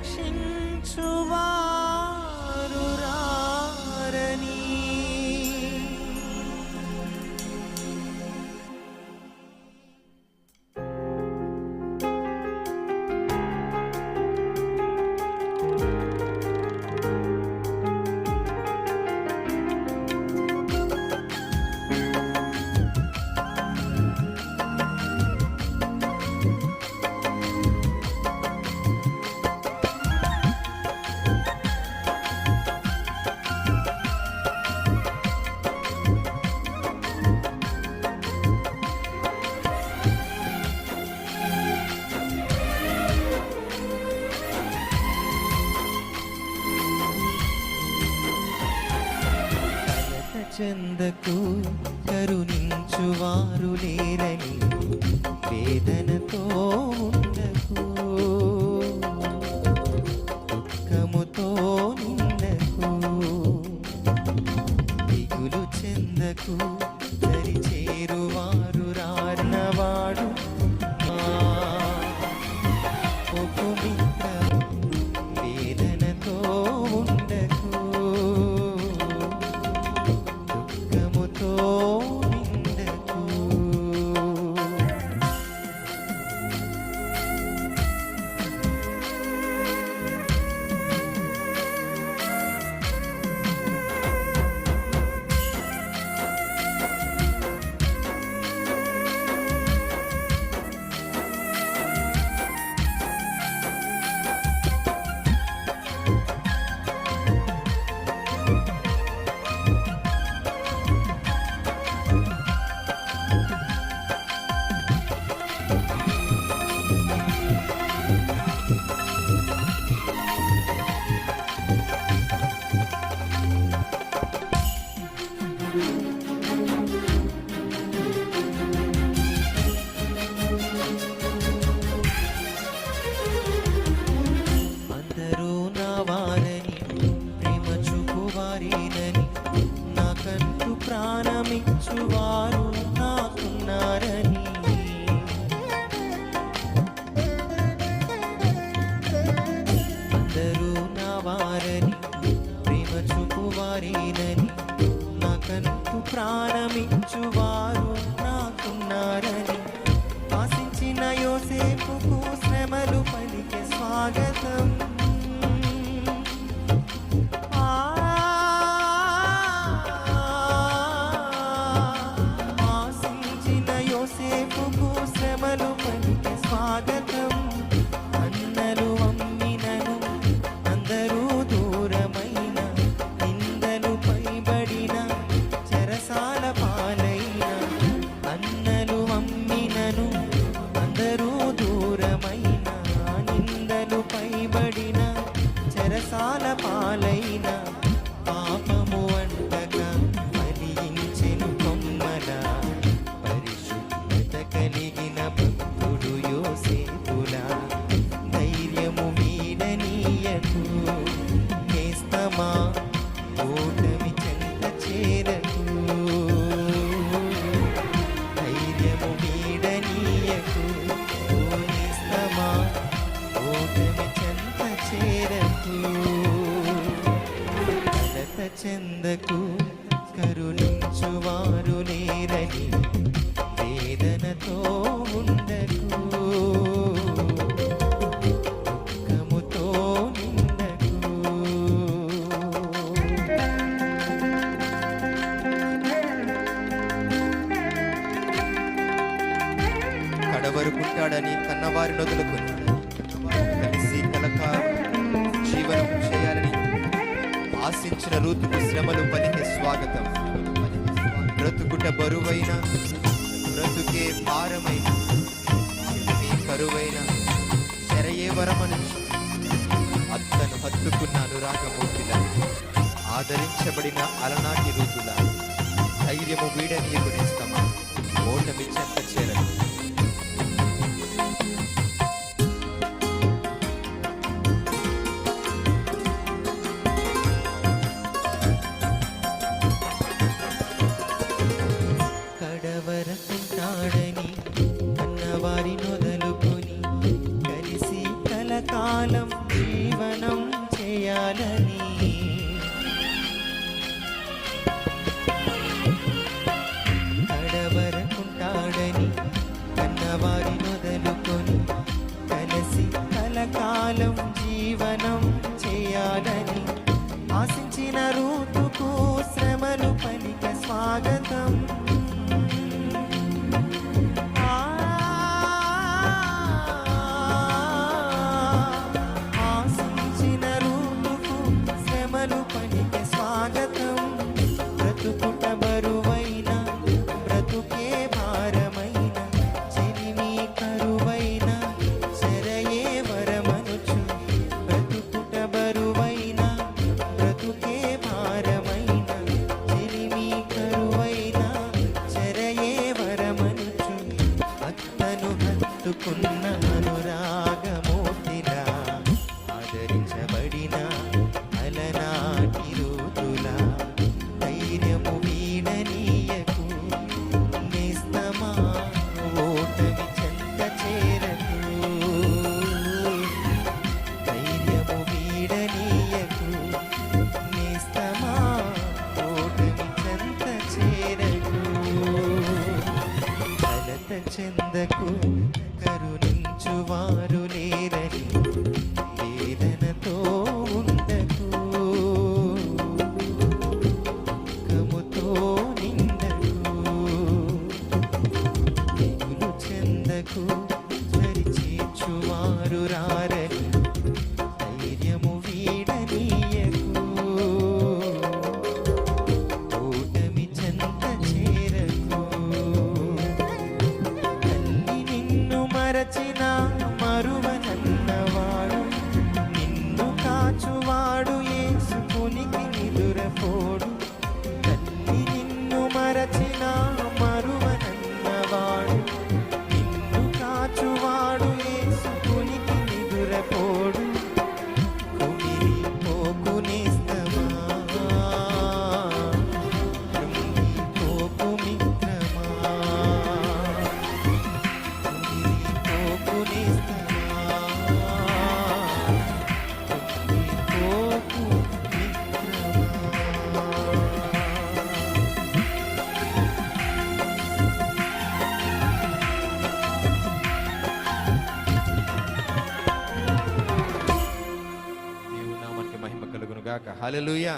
రక్షించువారు రారని. చెందకు కరుణించువారు లేరని వేదనతో ఉండకు, దుఃఖముతో నిండకు, దిగులు చెందకు, దరి చేరువారు రానవాడు ఒక మిత్ర. వేదనతో ఉండకు, ప్రాణమిచ్చువారు నాకున్నారని. అందరూ నా వారని, ప్రేమ చూపువారేనని, నాకంటూ ప్రాణమిచ్చువారు నాకున్నారని. ఆశించిన యోసేపుకు శ్రమలు పలికే స్వాగతం. శ్రమలు పలికే స్వాగతం. అన్నలు అమ్మినను అందరూ దూరమైన, నిందలు పైబడిన చెరసాల పాలైన. అన్నలు అమ్మినను అందరూ దూరమైన, నిందలు పైబడిన చెరసాల పాలైన. పాపము అంటగా ఫలించెను కొమ్మల, కలిగిన భక్తుడు యోసేపులా. ధైర్యము వీడనీయకు, నేస్తమా ఓటమి చెంత చేరకు. ధైర్యము వీడనీయకు, నేస్తమా ఓటమి చెంత చేరకు. కలత చెందకు, కరుణించువారు లేరని వేదనతో ఉండకు, దుఃఖముతో నిండకు. కడవరుకుంటాడని కన్నవారిని వదులుకొని కలిసి కలకాలం జీవనం చేయాలని ఆశించిన రూతుకు శ్రమలు పలికే స్వాగతం. బ్రతుకుట బరువైన, బ్రతుకే భారమైన, చిలిమి కరువైన, చెరయే వరమనుచు అత్తను హత్తుకున్న అనురాగమూర్తిల, ఆదరించబడిన అలనాటి రూతుల. ధైర్యము వీడనీయకు నేస్తమా, ఓటమి చెంత చేరదు. కడవరకుంటాడని కన్నవారి నొదలుకొని కలిసి కలకాలం జీవ చేయాలని కడవరకుంటాడని కన్నవారి మొదలుకొని కలిసి కలకాలం జీవనం చేయాలని ఆశించిన రూతుకు శ్రమలు పలిక స్వాగతం. ఆశించిన రూతుకు శ్రమలు పలిక స్వాగతం. బ్రతుకుట బరువైన బ్రతుకే భారమైన చెలిమి కరువైన చెరయే వరమనుచు. బ్రతుకుట బరువైన బ్రతుకే భారమైన చెలిమి కరువైన చెరయే వరమనుచు. అత్తను హత్తుకున్న అనురాగమూర్తిలా ఆదరించబడిన అలనాటి ఋతులా ధైర్యము వీడనీయకు నేస్తమా ఓటమి చెంత చేరకు. ధైర్యము వీడనీయకు నేస్తమా ఓటమి చెంత చేరకు. కలత చెందకు కరుణించువారు లేరని వేదనతో ఉండకు. దుఃఖముతో నిండకు దిగులు చెందకు చేర్చువారు రారని ధైర్యము వీడనీయకు ఓటమి చెంత చేరకు. తల్లి నిన్ను మరచిన మరువనన్నవాడు నిన్ను కాచువాడు యేసుకునికి నిదురపోడు. తల్లి నిన్ను మరచిన మరువనన్నవాడు నిన్ను కాచువాడు యేసుకునికి నిదురపోడు. కుమిలి పోకు నేస్తమా కృంగి పోకు మిత్రమా. కుమిలి పోకు నేస్తమా కృంగి పోకు మిత్రమా. దేవుని నామానికి మహిమ కలుగును గాక. హల్లెలూయా.